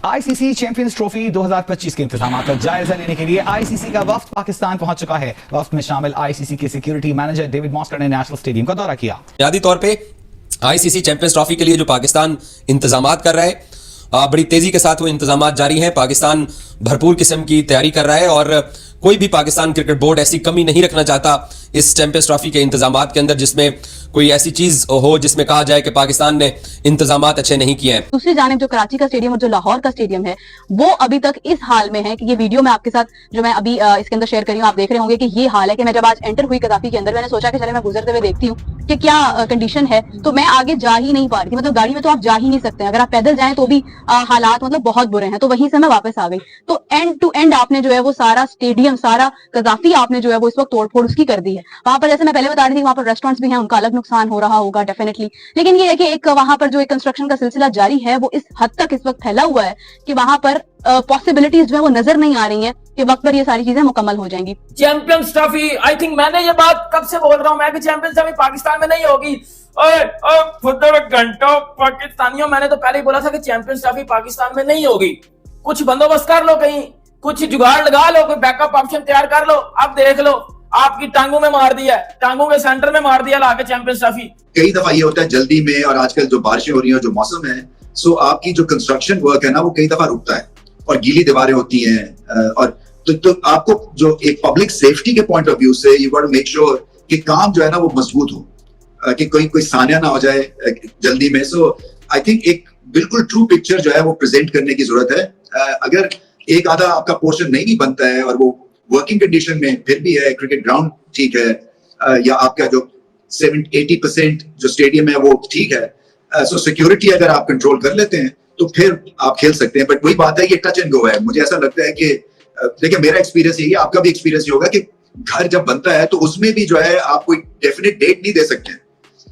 ICC champions trophy 2025 के इंतजाम का जायजा लेने के लिए आईसीसी का वफ्द पाकिस्तान पहुंच चुका है। वफ्द में शामिल आईसीसी के सिक्योरिटी मैनेजर डेविड मॉस्कर ने नेशनल स्टेडियम का दौरा किया। बुनियादी तौर पे आईसीसी चैंपियंस ट्रॉफी के लिए जो पाकिस्तान इंतजामात कर रहा है, बड़ी तेजी के साथ वो इंतजामात जारी हैं। पाकिस्तान भरपूर किस्म की तैयारी कर रहा है और कोई भी पाकिस्तान क्रिकेट बोर्ड ऐसी कमी नहीं रखना चाहता इस चैंपियंस ट्रॉफी के इंतजामात के अंदर जिसमें कोई ऐसी चीज हो जिसमें कहा जाए कि पाकिस्तान ने इंतजामात अच्छे नहीं किए हैं। दूसरी जानिब जो कराची का स्टेडियम और जो लाहौर का स्टेडियम है वो अभी तक इस हाल में है कि ये वीडियो मैं आपके साथ जो मैं अभी इसके अंदर शेयर कर रही हूँ, आप देख रहे होंगे कि ये हाल है कि मैं जब आज एंटर हुई कदाफी के अंदर, मैंने सोचा कि चले मैं गुजरते हुए देखती हूँ कि क्या कंडीशन है, तो मैं आगे जा ही नहीं पा रही थी। मतलब गाड़ी में तो आप जा ही नहीं सकते, अगर आप पैदल जाएं तो भी हालात मतलब बहुत बुरे हैं। तो वहीं से मैं वापस आ गई। तो एंड टू एंड आपने जो है वो सारा स्टेडियम, सारा कदाफी आपने जो है वो इस वक्त तोड़फोड़ उसकी कर दी है। वहां पर जैसे मैं पहले बता रही थी, वहां पर रेस्टोरेंट्स भी हैं, उनका अलग नुकसान हो रहा होगा डेफिनेटली, लेकिन ये है कि एक वहां पर जो एक कंस्ट्रक्शन का सिलसिला जारी है वो इस हद तक इस वक्त फैला हुआ है कि वहां पर पॉसिबिलिटीज जो है वो नजर नहीं आ रही हैं कि वक्त पर ये सारी चीजें मुकम्मल हो जाएंगी। चैंपियंस ट्रॉफी, आई थिंक मैंने ये बात कब से बोल रहा हूं मैं कि चैंपियंस ट्रॉफी पाकिस्तान में नहीं होगी। घंटों पाकिस्तानियों, मैंने तो पहले ही बोला था कि चैंपियंस ट्रॉफी पाकिस्तान में नहीं होगी। कुछ बंदोबस्त कर लो, कहीं कुछ जुगाड़ लगा लो, कोई बैकअप ऑप्शन तैयार कर लो। अब देख लो, आपकी टांगों में मार दिया, टांगों के सेंटर में मार दिया लाके चैंपियंस ट्रॉफी। कई दफा ये होता है जल्दी में, और आजकल जो बारिशें हो रही हैं, जो मौसम है, सो आपकी जो कंस्ट्रक्शन वर्क है ना वो कई दफा रुकता है और गीली दीवारें होती हैं। और तो आपको जो एक पब्लिक सेफ्टी के पॉइंट ऑफ व्यू से you got to make sure कि काम जो है ना वो मजबूत हो, कि कोई सानिया ना हो जाए जल्दी में। सो आई थिंक एक बिल्कुल ट्रू पिक्चर जो है वो प्रेजेंट करने की जरूरत है। अगर एक आधा आपका पोर्शन नहीं भी बनता है और वो वर्किंग कंडीशन में फिर भी है, क्रिकेट ग्राउंड ठीक है, या आपका जो 70-80% जो स्टेडियम है वो ठीक है, सो सिक्योरिटी अगर आप कंट्रोल कर लेते हैं तो फिर आप खेल सकते हैं। बट वही बात है, ये टच एंड गो है। मुझे ऐसा लगता है कि देखिए, मेरा एक्सपीरियंस यही है, आपका भी एक्सपीरियंस ये होगा कि घर जब बनता है तो उसमें भी जो है आप कोई डेफिनेट डेट नहीं दे सकते।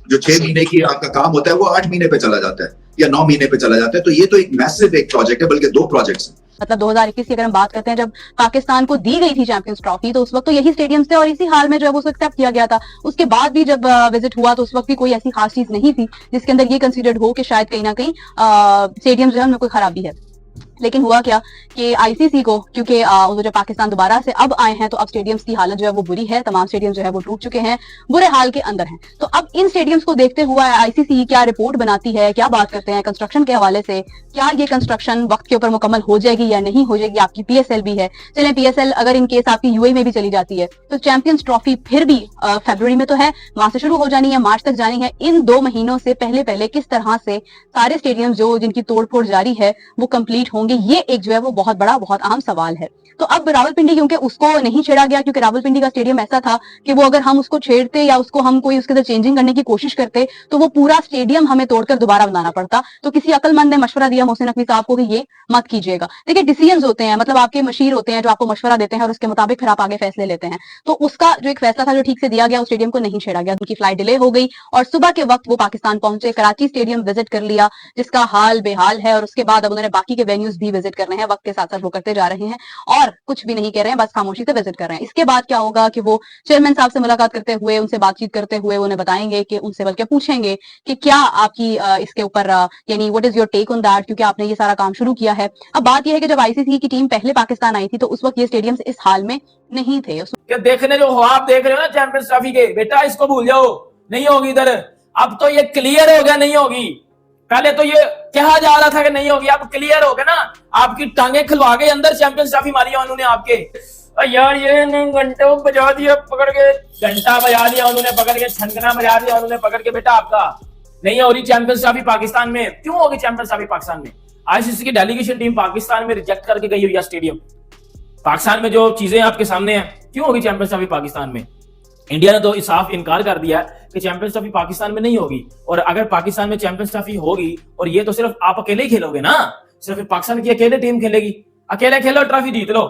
जो 6 महीने की आपका काम होता है वो 8 महीने पे चला जाता है या 9 महीने पे चला जाता है। तो ये तो एक मैसिव एक प्रोजेक्ट है, बल्कि 2 प्रोजेक्ट्स हैं। मतलब 2021 की अगर हम बात करते हैं, जब पाकिस्तान को दी गई थी चैंपियंस ट्रॉफी, तो उस वक्त तो यही स्टेडियम थे और इसी हाल में जो है वो एक्सेप्ट किया गया था। उसके बाद भी जब विजिट हुआ तो उस वक्त भी कोई ऐसी खास चीज नहीं थी जिसके अंदर ये कंसीडर्ड हो कि शायद कहीं ना कहीं स्टेडियम जो है उनमें कोई खराबी है। लेकिन हुआ क्या कि आईसीसी को, क्योंकि जो पाकिस्तान दोबारा से अब आए हैं तो अब स्टेडियम्स की हालत जो है वो बुरी है, तमाम स्टेडियम जो है वो टूट चुके हैं, बुरे हाल के अंदर हैं। तो अब इन स्टेडियम्स को देखते हुए आईसीसी क्या रिपोर्ट बनाती है, क्या बात करते हैं कंस्ट्रक्शन के हवाले से, क्या ये कंस्ट्रक्शन वक्त के ऊपर मुकम्मल हो जाएगी या नहीं हो जाएगी। आपकी पीएसएल भी है, चलें पीएसएल अगर इन केस आपकी यूएई में भी चली जाती है तो चैंपियंस ट्रॉफी फिर भी फरवरी में तो है, वहां से शुरू हो जानी है, मार्च तक जानी है। इन 2 महीनों से पहले किस तरह से सारे स्टेडियम जो जिनकी तोड़फोड़ जारी है वो कंप्लीट होंगे, ये एक जो है वो बहुत बड़ा, बहुत अहम सवाल है। तो अब रावलपिंडी, क्योंकि उसको नहीं छेड़ा गया, क्योंकि रावलपिंडी का स्टेडियम ऐसा था कि वो अगर हम उसको छेड़ते या उसको हम कोई उसके अंदर चेंजिंग करने की कोशिश करते तो वो पूरा स्टेडियम हमें तोड़कर दोबारा बनाना पड़ता। तो किसी अक्लमंद ने मशवरा दिया मोहसिन नकवी साहब को कि ये मत कीजिएगा। देखिए, डिसीजंस होते हैं, मतलब आपके मशीर होते हैं जो आपको मशवरा देते हैं और उसके मुताबिक फिर आप आगे फैसले लेते हैं। तो उसका जो एक फैसला था जो ठीक से दिया गया, उस स्टेडियम को नहीं छेड़ा गया। उनकी फ्लाइट डिले हो गई और सुबह के वक्त वो पाकिस्तान पहुंचे, कराची स्टेडियम विजिट कर लिया जिसका हाल बेहाल है, और उसके बाद अब उन्होंने बाकी के वेन्यूज भी विजिट करने हैं, वक्त के साथ साथ वो करते जा रहे हैं और कुछ भी नहीं कह रहे हैं, बस खामोशी से विजिट कर रहे हैं। इसके बाद क्या होगा कि वो चेयरमैन साहब से मुलाकात करते हुए, उनसे बातचीत करते हुए उन्हें बताएंगे कि उनसे बल्कि पूछेंगे कि क्या आपकी इसके ऊपर यानी what is your take on that, क्योंकि आपने ये सारा काम शुरू किया है। अब बात यह है कि जब आईसीसी की टीम पहले पाकिस्तान आई थी तो उस वक्त ये स्टेडियम इस हाल में नहीं थे। देखने जो हो आप देख रहे हो ना चैंपियंस ट्रॉफी के, बेटा इसको भूल जाओ, नहीं होगी इधर। अब तो ये क्लियर हो गया नहीं होगी। पहले तो ये कहा जा रहा था कि नहीं होगी, अब क्लियर हो गया ना। आपकी टांगे खिलवा के अंदर चैंपियंस ट्रॉफी मारी है उन्होंने आपके। यार ये घंटों बजा दिया पकड़ के, घंटा बजा दिया उन्होंने पकड़ के, छनकना बजा दिया उन्होंने पकड़ के। बेटा आपका नहीं हो रही चैंपियंस ट्रॉफी पाकिस्तान में। क्यों होगी चैंपियंस ट्रॉफी पाकिस्तान में? आईसीसी की डेलीगेशन टीम पाकिस्तान में रिजेक्ट करके गई हुई है स्टेडियम। पाकिस्तान में जो चीजें आपके सामने हैं, क्यों होगी चैंपियंस ट्रॉफी पाकिस्तान में? इंडिया ने तो साफ इनकार कर दिया कि चैंपियंस ट्रॉफी पाकिस्तान में नहीं होगी। और अगर पाकिस्तान में चैंपियंस ट्रॉफी होगी, और ये तो सिर्फ आप अकेले ही खेलोगे ना, सिर्फ पाकिस्तान की अकेले टीम खेलेगी, अकेले खेलो ट्रॉफी जीत लो।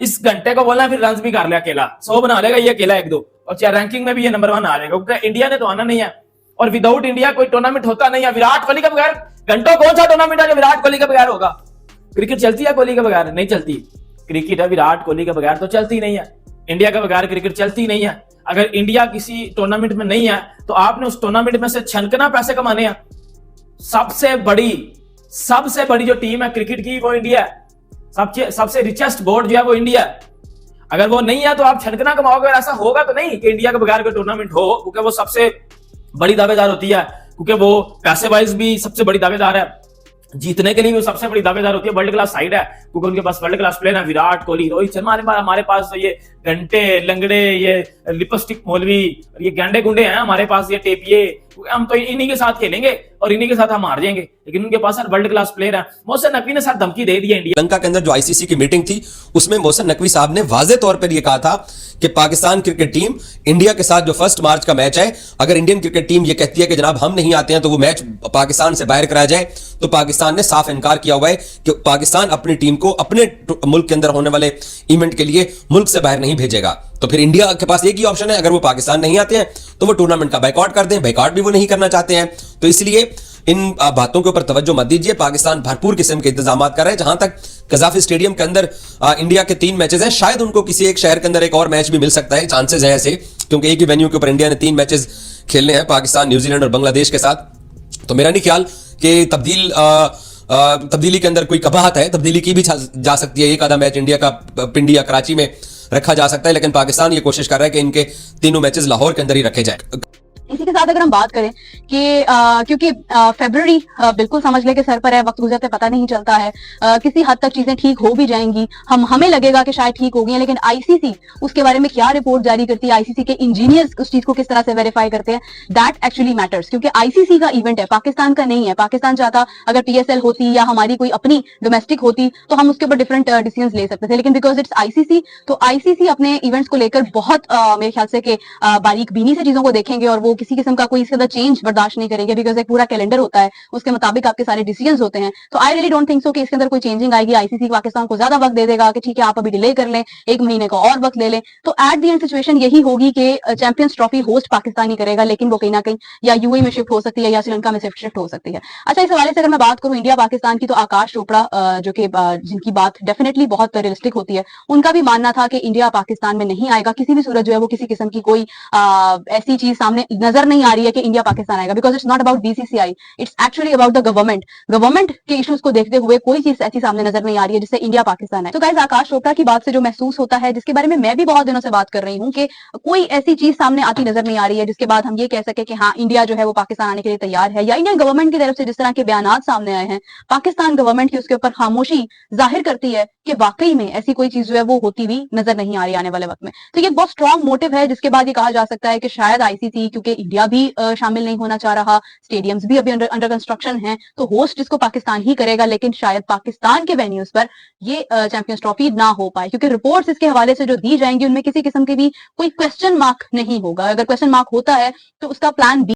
इस घंटे को बोलना फिर रन भी कर ले अकेला, 100 बना लेगा ये अकेला 1-2, और चाहे रैंकिंग में भी ये नंबर 1 आ जाएगा, क्योंकि इंडिया ने तो आना नहीं है। और विदाउट इंडिया कोई टूर्नामेंट होता नहीं है। विराट कोहली के बगैर घंटों कौन सा टूर्नामेंट है जो विराट कोहली के बगैर होगा? क्रिकेट चलती है कोहली के बगैर? नहीं चलती। क्रिकेट है विराट कोहली के बगैर तो चलती नहीं है। इंडिया के बगैर क्रिकेट चलती नहीं है। अगर इंडिया किसी टूर्नामेंट में नहीं है तो आपने उस टूर्नामेंट में से छनकना पैसे कमाने हैं। सबसे बड़ी सबसे बड़ी जो टीम है क्रिकेट की वो इंडिया है। सबसे रिचेस्ट बोर्ड जो है वो इंडिया है। अगर वो नहीं है तो आप छनकना कमाओगे। ऐसा होगा तो नहीं कि इंडिया के बगैर कोई टूर्नामेंट हो, क्योंकि वो सबसे बड़ी दावेदार होती है, क्योंकि वो पैसे वाइज भी सबसे बड़ी दावेदार है, जीतने के लिए भी सबसे बड़ी दावेदार होती है। वर्ल्ड क्लास साइड है क्योंकि उनके पास वर्ल्ड क्लास प्लेयर है, विराट कोहली, रोहित शर्मा। हमारे पास तो ये घंटे लंगड़े, ये लिपस्टिक मौलवी, ये गेंडे गुंडे हैं हमारे पास, ये टेपिए। हम तो इन्हीं के साथ खेलेंगे और इन्हीं के साथ हम हार जाएंगे, लेकिन उनके पास वर्ल्ड क्लास प्लेयर है। मोहसिन नकवी ने साथ धमकी दे दी है इंडिया। श्रीलंका के अंदर जो आईसीसी की मीटिंग थी उसमें मोहसिन नकवी साहब ने वाजे तौर पर यह कहा था कि पाकिस्तान क्रिकेट टीम इंडिया के साथ जो 1 मार्च का मैच है, अगर इंडियन क्रिकेट टीम यह कहती है कि जनाब हम नहीं आते हैं तो वो मैच पाकिस्तान से बाहर कराया जाए, तो पाकिस्तान ने साफ इनकार किया हुआ है कि पाकिस्तान अपनी टीम को अपने मुल्क के अंदर होने वाले इवेंट के लिए मुल्क से बाहर नहीं भेजेगा। तो फिर इंडिया के पास एक ही ऑप्शन है, अगर वो पाकिस्तान नहीं आते हैं तो वो टूर्नामेंट का बायकॉट कर दें। बायकॉट भी वो नहीं करना चाहते हैं, तो इसलिए इन बातों के ऊपर तवज्जो मत दीजिए। पाकिस्तान भरपूर किस्म के इंतजाम कर रहे हैं। जहां तक कजाफी स्टेडियम के अंदर इंडिया के 3 मैचेस हैं, शायद उनको किसी एक शहर के अंदर एक और मैच भी मिल सकता है, चांसेस है ऐसे, क्योंकि एक ही वेन्यू के ऊपर इंडिया ने 3 मैचेस खेलने हैं, पाकिस्तान, न्यूजीलैंड और बांग्लादेश के साथ। तो मेरा नहीं ख्याल कि तब्दीली के अंदर कोई कबाहत है, तब्दीली की भी जा सकती है। एक आधा मैच इंडिया का पिंडी या कराची में रखा जा सकता है, लेकिन पाकिस्तान ये कोशिश कर रहा है कि इनके तीनों मैचेस लाहौर के अंदर ही रखे जाए। इसी के साथ अगर हम बात करें कि क्योंकि फरवरी बिल्कुल समझ ले के सर पर है, वक्त गुजरते पता नहीं चलता है, किसी हद तक चीजें ठीक हो भी जाएंगी, हमें लगेगा कि शायद ठीक हो गई हैं, लेकिन आईसीसी उसके बारे में क्या रिपोर्ट जारी करती है, आईसीसी के इंजीनियर्स उस चीज को किस तरह से वेरीफाई करते हैं, दैट एक्चुअली मैटर्स। क्योंकि आईसीसी का इवेंट है, पाकिस्तान का नहीं है। पाकिस्तान चाहता अगर पीएसएल होती या हमारी कोई अपनी डोमेस्टिक होती तो हम उसके ऊपर डिफरेंट डिसीजंस ले सकते थे, लेकिन बिकॉज इट्स आईसीसी, तो आईसीसी अपने इवेंट्स को लेकर बहुत मेरे ख्याल से कि बारीक बीनी से चीजों को देखेंगे और वो किसी किस्म का कोई चेंज बर्दाश्त नहीं करेंगे, बिकॉज एक पूरा कैलेंडर होता है, उसके मुताबिक आपके सारे डिसीजंस होते हैं। तो I really don't think so कि इसके अंदर कोई चेंजिंग आएगी। आईसीसी पाकिस्तान को ज्यादा वक्त दे देगा कि ठीक है आप अभी डिले कर लें, 1 महीने का और वक्त ले लें। तो एट द एंड सिचुएशन यही होगी कि चैंपियंस ट्रॉफी होस्ट पाकिस्तान ही करेगा, लेकिन वो कहीं ना कहीं या यूएई में शिफ्ट हो सकती है या श्रीलंका में शिफ्ट हो सकती है। अच्छा, इस हवाले से अगर मैं बात करूं इंडिया पाकिस्तान की, तो आकाश चोपड़ा जो कि जिनकी बात डेफिनेटली बहुत रियलिस्टिक होती है, उनका भी मानना था कि इंडिया पाकिस्तान में नहीं आएगा किसी भी सूरत जो है वो किसी किस्म की कोई ऐसी चीज सामने नजर नहीं आ रही है कि इंडिया पाकिस्तान आएगा, because it's not about BCCI, it's actually about the government के इश्यूज को देखते हुए कोई चीज ऐसी सामने नजर नहीं आ रही है जिससे इंडिया पाकिस्तान है। तो गाइस, आकाश चोपड़ा की बात से जो महसूस होता है, जिसके बारे में मैं भी बहुत दिनों से बात कर रही हूँ कि कोई ऐसी चीज सामने आती नजर नहीं आ रही है जिसके बाद हम ये कह सके कि हाँ इंडिया जो है वो पाकिस्तान आने के लिए तैयार है, या इंडियन गवर्नमेंट की तरफ से जिस तरह के बयान सामने आए हैं, पाकिस्तान गवर्नमेंट की उसके ऊपर खामोशी जाहिर करती है कि वाकई में ऐसी कोई चीज जो है वो होती हुई नजर नहीं आ रही आने वाले वक्त में। तो ये बहुत स्ट्रॉन्ग मोटिव है, जिसके बाद ये कहा जा सकता है कि शायद आईसीसी, क्योंकि इंडिया भी शामिल नहीं होना चाह रहा, स्टेडियम्स भी अभी अंडर कंस्ट्रक्शन हैं, तो होस्ट इसको पाकिस्तान ही करेगा, लेकिन शायद पाकिस्तान के वेन्यूज पर ये चैंपियंस ट्रॉफी ना हो पाए, क्योंकि रिपोर्ट्स इसके हवाले से जो दी जाएंगी उनमें किसी किस्म की भी कोई क्वेश्चन मार्क नहीं होगा। अगर क्वेश्चन मार्क होता है तो उसका प्लान बी।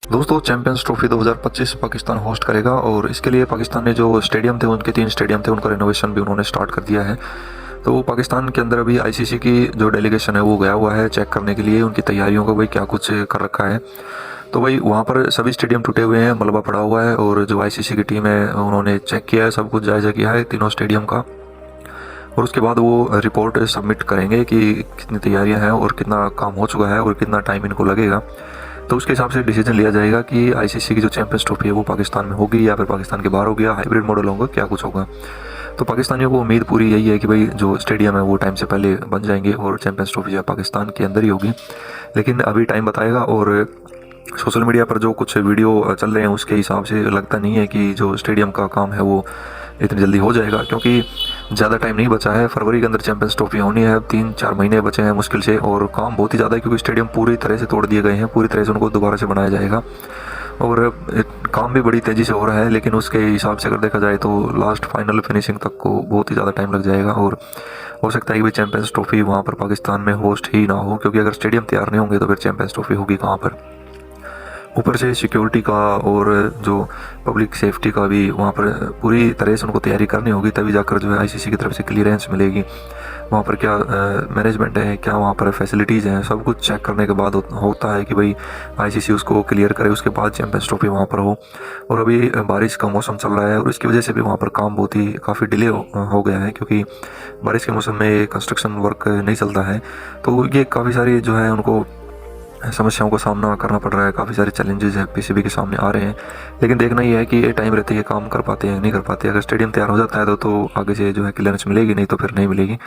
दोस्तों, चैंपियंस ट्रॉफी 2025 पाकिस्तान होस्ट करेगा और इसके लिए पाकिस्तान ने जो स्टेडियम थे, उनके 3 स्टेडियम थे, उनका रिनोवेशन भी उन्होंने स्टार्ट कर दिया है। तो पाकिस्तान के अंदर अभी आईसीसी की जो डेलीगेशन है वो गया हुआ है चेक करने के लिए उनकी तैयारियों को, भाई क्या कुछ कर रखा है। तो भाई वहाँ पर सभी स्टेडियम टूटे हुए हैं, मलबा पड़ा हुआ है, और जो आईसीसी की टीम है उन्होंने चेक किया है, सब कुछ जायजा किया है तीनों स्टेडियम का, और उसके बाद वो रिपोर्ट सबमिट करेंगे कि कितनी तैयारियां हैं और कितना काम हो चुका है और कितना टाइम इनको लगेगा। तो उसके हिसाब से डिसीजन लिया जाएगा कि आईसीसी की जो चैंपियंस ट्रॉफी है वो पाकिस्तान में होगी या फिर पाकिस्तान के बाहर होगी, या हाइब्रिड मॉडल होगा, क्या कुछ होगा। तो पाकिस्तानियों को उम्मीद पूरी यही है कि भाई जो स्टेडियम है वो टाइम से पहले बन जाएंगे और चैंपियंस ट्रॉफी जो है पाकिस्तान के अंदर ही होगी, लेकिन अभी टाइम बताएगा। और सोशल मीडिया पर जो कुछ वीडियो चल रहे हैं उसके हिसाब से लगता नहीं है कि जो स्टेडियम का काम है वो इतनी जल्दी हो जाएगा, क्योंकि ज़्यादा टाइम नहीं बचा है। फरवरी के अंदर चैंपियंस ट्रॉफी होनी है, 3-4 महीने बचे हैं मुश्किल से, और काम बहुत ही ज़्यादा है क्योंकि स्टेडियम पूरी तरह से तोड़ दिए गए हैं, पूरी तरह से उनको दोबारा से बनाया जाएगा, और काम भी बड़ी तेज़ी से हो रहा है। लेकिन उसके हिसाब से अगर देखा जाए तो लास्ट फाइनल फिनिशिंग तक को बहुत ही ज़्यादा टाइम लग जाएगा, और हो सकता है कि भाई चैंपियंस ट्रॉफी वहाँ पर पाकिस्तान में होस्ट ही ना हो, क्योंकि अगर स्टेडियम तैयार नहीं होंगे तो फिर चैंपियंस ट्रॉफी होगी कहाँ पर। ऊपर से सिक्योरिटी का और जो पब्लिक सेफ्टी का भी वहाँ पर पूरी तरह से उनको तैयारी करनी होगी, तभी जाकर जो है आईसीसी की तरफ से क्लियरेंस मिलेगी। वहाँ पर क्या मैनेजमेंट है, क्या वहाँ पर फैसिलिटीज़ हैं, सब कुछ चेक करने के बाद होता है कि भाई आईसीसी उसको क्लियर करे, उसके बाद चैंपियंस ट्रॉफी वहाँ पर हो। और अभी बारिश का मौसम चल रहा है और इसकी वजह से भी वहाँ पर काम बहुत ही काफ़ी डिले हो गया है, क्योंकि बारिश के मौसम में कंस्ट्रक्शन वर्क नहीं चलता है। तो ये काफ़ी सारी जो है उनको समस्याओं का सामना करना पड़ रहा है, काफ़ी सारे चैलेंजेस है पीसीबी के सामने आ रहे हैं। लेकिन देखना ये है कि ये टाइम रहते ही काम कर पाते हैं नहीं कर पाते। अगर स्टेडियम तैयार हो जाता है तो आगे से जो है क्लियरेंस मिलेगी, नहीं तो फिर नहीं मिलेगी।